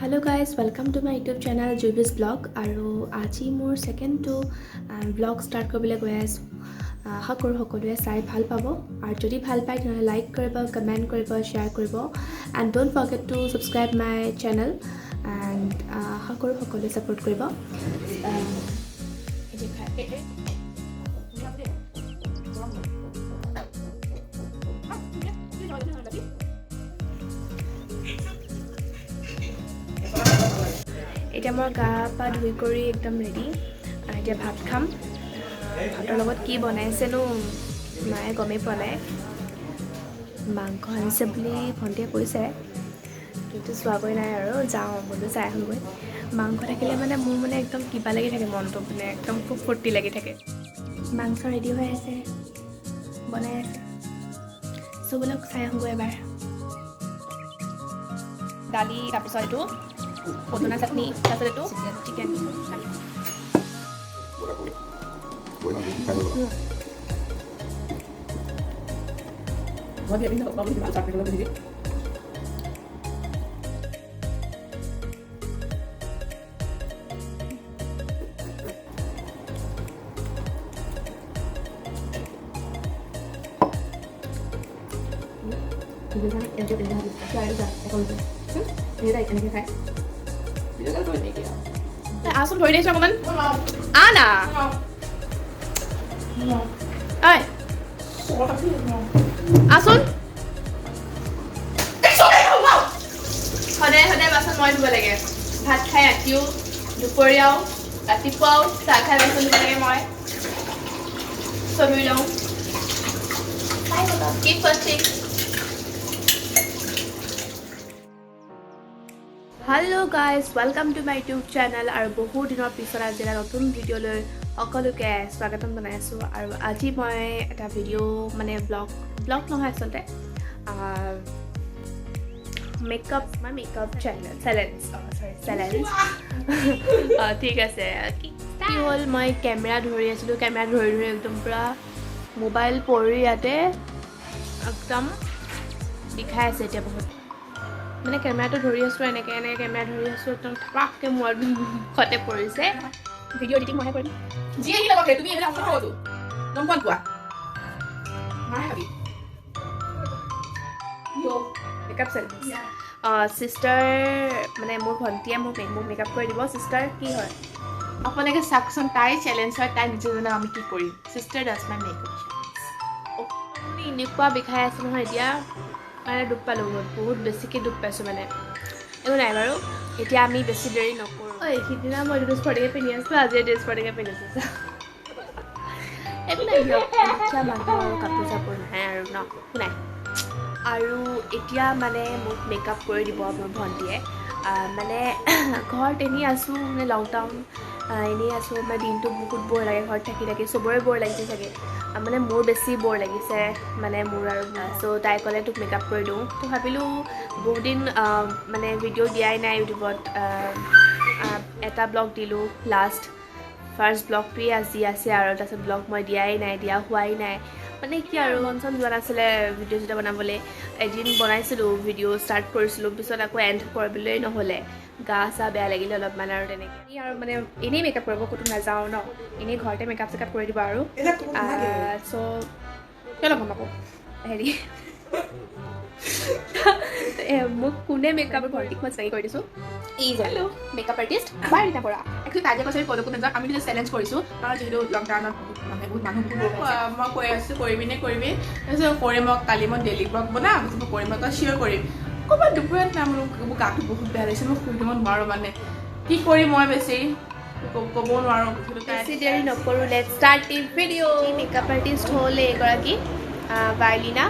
Hello guys, welcome to my YouTube channel Jubi's Vlog. আৰু আজি মোৰ সেকেন্ডটো vlog start কৰিবলৈ গৈ আছো। আশা কৰো সকলোৱে চাই ভাল পাব আৰু যদি ভাল পায় তেনে লাইক কৰিব, কমেন্ট কৰিব, শেয়াৰ কৰিব and don't forget to subscribe my channel and আশা কৰো সকলোৱে support কৰিব। এতিয়া মই গা পা ধুই কৰি একদম ৰেডি। এতিয়া ভাত খাম। ভাতৰ লগত কি বনাইছেনো মায়ে গমেই পোৱা নাই। মাংস আনিছে বুলি ভণ্টিয়ে কৈছে, কিন্তু চোৱাগৈ নাই আৰু যাওঁ বোলো চাই আহোঁগৈ। মাংস থাকিলে মানে মোৰ মানে একদম কিবা লাগি থাকে, মনটো মানে একদম খুব ফূৰ্তি লাগি থাকে। মাংস ৰেডি হৈ আছে, বনাই আছে, চববিলাক চাই আহোঁগৈ এবাৰ। দালি, তাৰপিছত এইটো পদিনা চাটনি, তাৰপিছত এইটো চিকেন। Asun ধৰি দিছো অকমান আনা ঐ আচোন সদায় সদায় বাচন মই ধুব লাগে। ভাত খাই ৰাতিও, দুপৰীয়াও, ৰাতিপুৱাও চাহ খাই বাচন ধুব লাগে। মই চব ধুই লওঁ। Keep watching. Hello guys, welcome to my YouTube channel আৰু বহুত দিনৰ পিছত আজি এটা নতুন ভিডিঅ'লৈ সকলোকে স্বাগতম জনাইছোঁ। আৰু আজি মই এটা ভিডিঅ' মানে ব্লগ নহয় আচলতে মেকআপ চেলেঞ্জ ঠিক আছে। কি হ'ল, মই কেমেৰা ধৰি আছিলোঁ, কেমেৰা ধৰি একদম পূৰা মোবাইল পৰি ইয়াতে একদম বিষাই আছে এতিয়া বহুত। মানে কেমেৰাটো ধৰি আছোঁ, এনেকৈ কেমেৰা ধৰি আছোঁ, একদম থাপাককৈ মোৰ মুখতে পৰিছে। ভিডিঅ' এডিটিং মইহে কৰিম। যি আহিলে লগতে তুমি এইবিলাক কথা ক'লো গম পোৱা মায়ে ভাবি মেকআপ চেলেঞ্জ। চিষ্টাৰ মানে মোৰ ভণ্টিয়ে মোক মেকআপ কৰি দিব। চিষ্টাৰ কি হয় আপোনালোকে চাওকচোন, তাই চেলেঞ্জ হয়, তাই নিজে জানে আমি কি কৰিম। Sister does my makeup challenge. এনেকুৱা বিষাই আছে নহয় এতিয়া, মানে দুখ পালোঁ, বহুত বেছিকৈ দুখ পাইছোঁ। মানে একো নাই বাৰু, এতিয়া আমি বেছি দেৰি নকৰোঁ। সিদিনা মই এইটো স্পৰ্টিঙে পিন্ধি আছোঁ, আজি এইটো স্পৰ্টিঙে পিন্ধিছোঁ। একো নাই দিয়ক, এতিয়া মানুহ আৰু কাপোৰ চাপোৰ নাই আৰু ন, নাই। আৰু এতিয়া মানে মোক মেকআপ কৰি দিব মোৰ ভণ্টিয়ে। মানে ঘৰত এনেই আছোঁ, মানে লকডাউন এনেই আছোঁ, মানে দিনটো বহুত বৰ লাগে ঘৰত থাকি থাকি। চবৰে বৰ লাগিছে চাগে, মানে মোৰ বেছি বৰ লাগিছে মানে মোৰ আৰু। চ' তাই ক'লে তোক মেকআপ কৰি দিওঁ। তো ভাবিলোঁ বহুত দিন মানে ভিডিঅ' দিয়াই নাই ইউটিউবত। এটা ব্লগ দিলোঁ, ফাৰ্ষ্ট ব্লগটোৱে আজি আছে আৰু তাৰপিছত ব্লগ মই দিয়াই নাই, দিয়া হোৱাই নাই। মানে কি আৰু মন চন যোৱা নাছিলে ভিডিঅ' চিডিঅ' বনাবলৈ। এদিন বনাইছিলোঁ, ভিডিঅ' ষ্টাৰ্ট কৰিছিলোঁ, পিছত আকৌ এণ্ড কৰিবলৈ নহ'লে, গা চা বেয়া লাগিলে অলপমান আৰু তেনেকৈ আৰু মানে এনেই মেকআপ কৰিব ক'তো নাযাওঁ ন, এনেই ঘৰতে মেকআপ চেকআপ কৰি দিব আৰু। চ' কিয় ল'ম আকৌ হেৰি মোক কোনে মেকআপ ভণ্টিক মই চিনাকি কৰি দিছোঁ। হেল্ল' মেকআপ আৰ্টিষ্ট বাৰ দিনা পৰা। একচুৱেলি তাই যে কৈছে ক'লৈকো নাযাওঁ, আমি যে চেলেঞ্জ কৰিছোঁ কাৰণ যিহেতু লকডাউনত বহুত মানুহ মই কৈ আছোঁ কৰিবি তাৰপিছত কৰিম। মই কালি মই ডেইলি ব্লগ বনাম, কৰিম, মই তই চিয়'ৰ কৰিম। ক'ৰবাত দুপৰীয়া নাম মোৰ গাটো বহুত বেয়া লাগিছে, মই শুই দিব নোৱাৰোঁ। মানে কি কৰিম মই বেছি ক'ব নোৱাৰোঁ। বেছি দেৰি নকৰোঁ, let's start the video'. Makeup artist হ'ল এগৰাকী ভাইলিনা।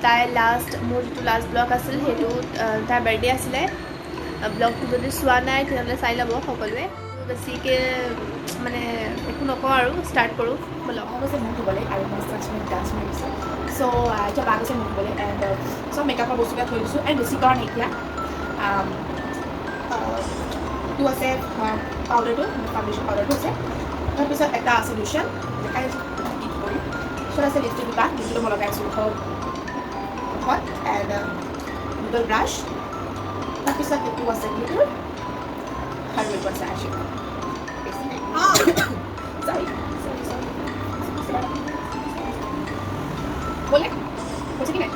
তাইৰ মোৰ যিটো লাষ্ট ব্লগ আছিল সেইটোত তাইৰ বাৰ্থডে আছিলে। ব্লগটো যদি চোৱা নাই তেতিয়াহ'লে চাই ল'ব সকলোৱে। বেছিকৈ মানে একো নকওঁ আৰু ষ্টাৰ্ট কৰোঁ। ব'লক গৈছে মোক ধুবলৈ আৰু মই ডান্স মাৰিছোঁ। চ' এতিয়া বা গৈছে মোক ধুবলৈ এণ্ড চব মেকআপৰ বস্তুবিলাক থৈ দিছোঁ। এণ্ড বেছি কৰা নাইকিয়া টো আছে পাউডাৰটো, ফাউণ্ডেশ্যন পাউডাৰটো আছে। তাৰপিছত এটা আছে লোশ্যন, দেখাই আছোঁ কি কৰিম। পিছত আছে লিপষ্টিক দুটা, লিপষ্টিকটো মই লগাই আছোঁ মুখত এণ্ড গুগল ব্ৰাছ। পিছত এইটো আছে কিন্তু আৰু এইটো আছে আশী বলে হৈছে কি নাই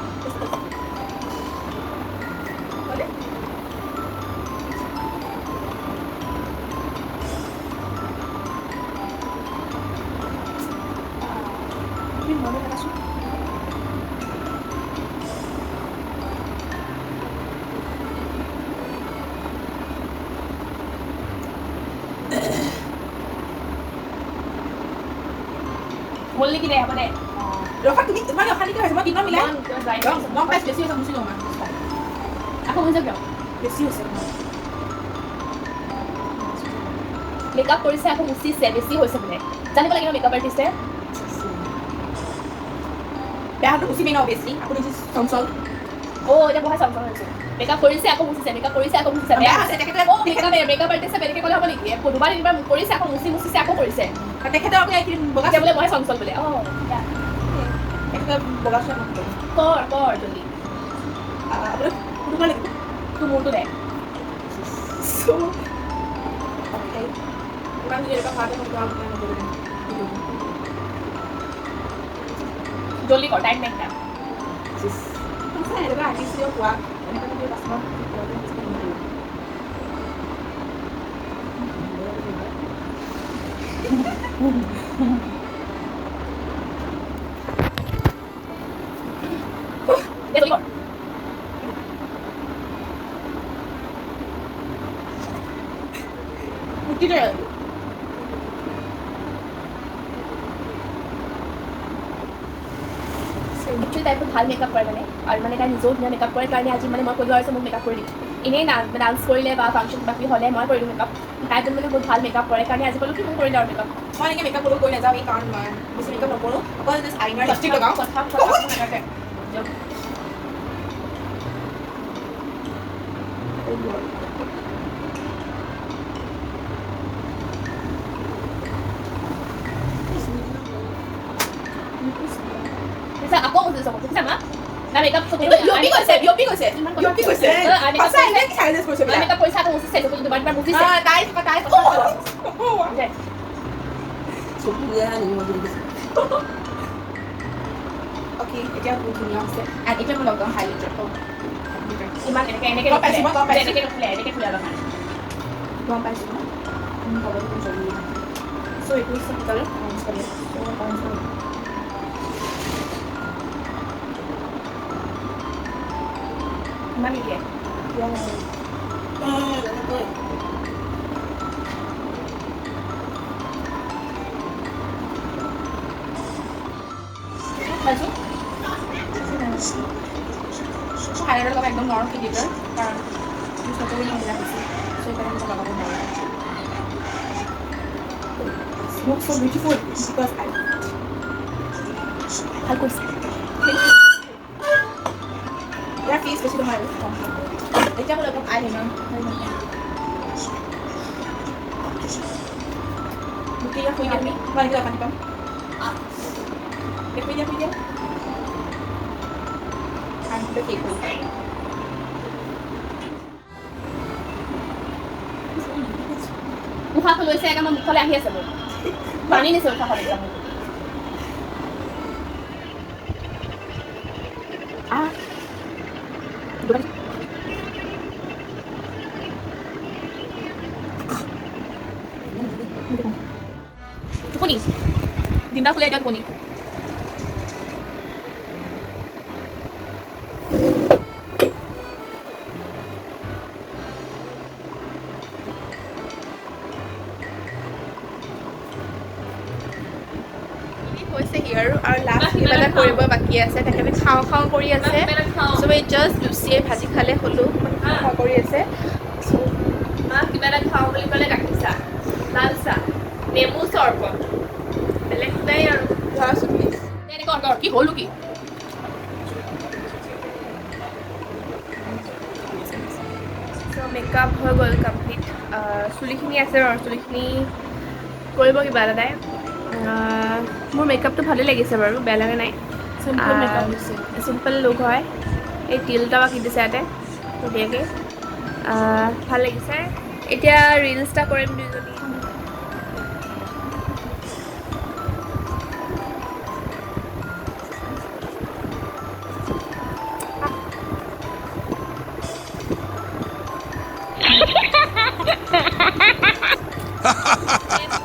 বলে তুমি মনে রাখাছো বললি কি দে হবে দে ৰখা তুমি মানে অশান্তি হৈছে মই কিমান মিলাই গম পাইছ বেছি হৈছে মুছি লওঁ আকৌ হৈ যাব বেছি হৈছে মেকআপ কৰিছে আকৌ মুচিছে বেছি হৈছে মানে জানিব লাগিব মেকআপ আৰ্টিষ্টে বেয়াটো মুচিমেই ন বেছি আপুনি চঞ্চল এতিয়া বহাই চঞ্চল হৈছে মেকআপ কৰিছে আকৌ মুচিছে মেকআপ কৰিছে আকৌ মুচিছে বেয়া আছে তেখেতে মেকআপ আৰ্টিষ্টে বেলেগে ক'লে হ'ব নেকি দুবাৰ তিনিবাৰ কৰিছে আকৌ মুচিছে আকৌ কৰিছে তেখেতে আপুনি বগা বোলে মই চঞ্চল বোলে বগা কৰ জলদি আপুনি সুধিব লাগিব তোৰ মূৰটো দে ইমান যদি এনেকুৱা হোৱাটো জলদি কৰ টাইম নাই এনেকুৱা আৰ্টিষ্টে কোৱা এনেকুৱা যদি কাষ্টমাৰ টাইপত ভাল মেকআপ কৰে মানে আৰু মানে তাই নিজেও ধুনীয়া মেকআপ কৰে কাৰণে আজি মানে মই কৈ লোৱা হৈছে মোক মেকআপ কৰি দিম এনেই ডান্স কৰিলে বা ফাংচন কিবা কিবি হ'লে মই কৰি দিওঁ মেকআপ তাই মানে বহুত ভাল মেকআপ কৰে কাৰণে আজি ক'লোঁ কি মোক কৰিলে আৰু মেকআপ মই এনেকৈ মেকআপ কৰিব কৈ নাযাওঁ এই কাৰণ মই বেছি মেকআপ নকৰোঁ অকল জাষ্ট আইনাৰ লিপষ্টিক লগাওঁ কথা আকৌ কৈছে চব কৈছে মা না মেকআপ চব ইউপি কৈছে সঁচা এনে চাইলেন্স কৰিছে মেকআপ পইচা আকৌ মুছি চাইছে দুবাৰ মুছিছে তাই অ'কে এতিয়া বহুত ধুনীয়া হৈছে আৰু এতিয়া মই লগাওঁ হাইলাইটাৰ ইমান এনেকৈ এনেকৈ খুলে অলপমান গম পাইছোঁ ন হ'বতো জৰুৰী চ' এইটো চিম্পল ইমান নিদিয়ে হাইলাইটাৰ লগাব একদম নৰম ফিলিটাৰ কাৰণ চকুৰি মহিলা হৈছে চ' সেইকাৰণে মই লগাব নোৱাৰোঁ look so beautiful because I ভাল কৰিছে ইয়াৰ ফেচ বেছি নহয় এতিয়া মই লগাম আইলাইনাৰ গোটেই ইয়াত শুই দিয়া তুমি মই এতিয়া পানী পাম শুই দিয়া আনটো কেক হৈ যায় উশাহটো লৈছে একে মই মুখলৈ আহি আছে মোৰ পানী নিছে উশাহত একদম টোপনি দিনটা খুলে এতিয়া টোপনি আৰু লাষ্ট কিবা এটা কৰিব বাকী আছে তেখেতে খাওঁ কৰি আছে চবেই জাষ্ট লুচিয়ে ভাজি খালে হ'লেও খাওঁ কৰি আছে কিবা এটা খাওঁ বুলি ক'লে গাখীৰ চাহ লাল চাহ নেমু চৰবত বেলেগ নাই আৰু ধৰাচোন প্লিজ এনেকুৱা কি হ'লো কি মেকআপ হৈ গ'ল কমপ্লিট চুলিখিনি আছে বাৰু চুলিখিনি কৰিব কিবা এটা নাই মোৰ মেকআপটো ভালেই লাগিছে বাৰু বেয়া লগা নাই চিম্পল লুক হয় এই তিল এটা বাকী দিছে ইয়াতে ধুনীয়াকৈ ভাল লাগিছে এতিয়া ৰিলছ এটা কৰিম দুইজনী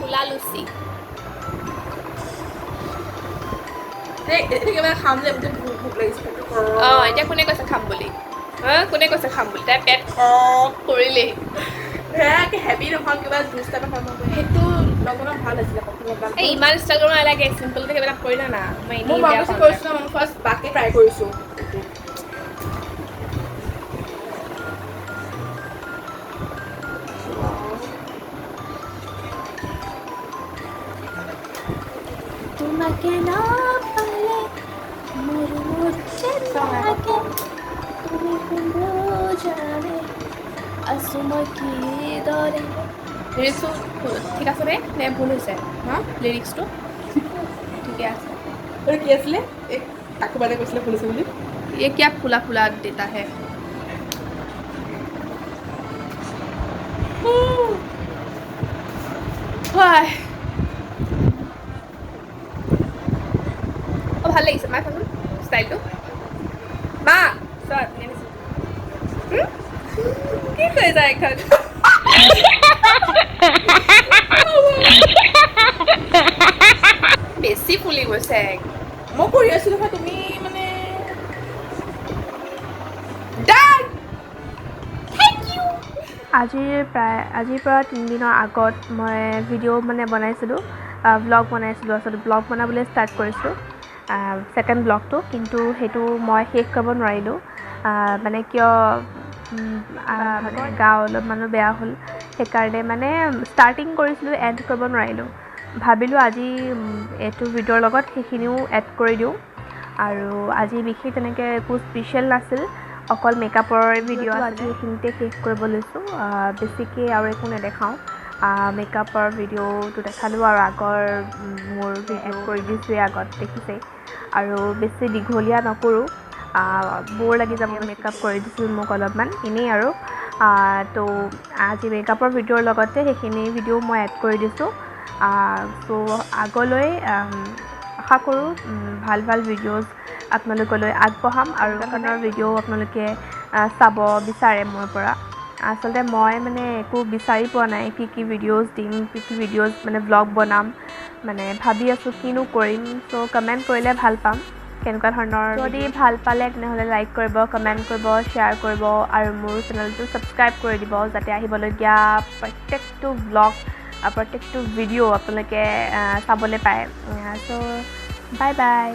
ফুলা লুচি কিবা খাম যে ভোক লাগিছে এতিয়া কোনে কৈছে খাম বুলি কোনে কৈছে খাম বুলি তাই পেট কৰিলেই হেভি নহয় কিবা জুচ টাইপৰ খাম সেইটো লবণত ভাল আছিলে এই ইমান ষ্টাইল কৰিব নালাগে চিম্পলকৈ কিবা এটা কৰিলে না মই এনেই কৰিছোঁ মই ফাৰ্ষ্ট বাকী ট্ৰাই কৰিছোঁ তোমাকে না পালে মোৰ মুঠে লাগে তুমি কোনো জানে আছো মই কিদৰে লিৰিক্সটো ঠিক আছেনে নে ভুল হৈছে হা লিৰিক্সটো ঠিকে আছে আৰু কি আছিলে এই তাকো বাৰে কৈছিলে ভুল হৈছে বুলি এই কিয়া ফুলা ফুলা দেতা হে হয় ভাল লাগিছে মা চাচোন ষ্টাইলটো মা চোৱা কি কৰিছা এখন বেছি ফুলি গৈছে মই কৰি আছো নহয় তুমি মানে আজিৰ পৰা 3 দিনৰ আগত মই ভিডিঅ' মানে বনাইছিলোঁ ভ্লগ বনাইছিলোঁ আচলতে ভ্লগ বনাবলৈ ষ্টাৰ্ট কৰিছিলোঁ ছেকেণ্ড ভ্লগটো কিন্তু সেইটো মই শেষ কৰিব নোৱাৰিলোঁ মানে কিয় মানে গা অলপমানো বেয়া হ'ল সেইকাৰণে মানে ষ্টাৰ্টিং কৰিছিলোঁ এণ্ড কৰিব নোৱাৰিলোঁ ভাবিলোঁ আজি এইটো ভিডিঅ'ৰ লগত সেইখিনিও এড কৰি দিওঁ আৰু আজি বিশেষ তেনেকৈ একো স্পেচিয়েল নাছিল অকল মেকআপৰ ভিডিঅ' আজি এইখিনিতে শেষ কৰিব লৈছোঁ বেছিকৈ আৰু একো নেদেখাওঁ মেকআপৰ ভিডিঅ'টো দেখালোঁ আৰু আগৰ মোৰ এড কৰি দিছোঁৱেই আগত দেখিছেই আৰু বেছি দীঘলীয়া নকৰোঁ বৰ লাগি যাব মেকআপ কৰি দিছোঁ মোক অলপমান এনেই আৰু তো আজি মেকআপৰ ভিডিঅ'ৰ লগতে সেইখিনি ভিডিঅ' মই এড কৰি দিছোঁ চ' আগলৈ আশা কৰোঁ ভাল ভাল ভিডিঅ'জ আপোনালোকলৈ আগবঢ়াম আৰু ধৰণৰ ভিডিঅ' আপোনালোকে চাব বিচাৰে মোৰ পৰা আচলতে মই মানে একো বিচাৰি পোৱা নাই কি ভিডিঅ'জ দিম কি ভিডিঅ'জ মানে ভ্লগ বনাম মানে ভাবি আছোঁ কিনো কৰিম চ' কমেণ্ট কৰিলে ভাল পাম কেনেকুৱা ধৰণৰ যদি ভাল পালে তেনেহ'লে লাইক কৰিব কমেণ্ট কৰিব শ্বেয়াৰ কৰিব আৰু মোৰ চেনেলটো ছাবস্ক্ৰাইব কৰি দিব যাতে আহিবলগীয়া প্ৰত্যেকটো ভ্লগ প্ৰত্যেকটো ভিডিঅ' আপোনালোকে চাবলৈ পায় চ' বাই বাই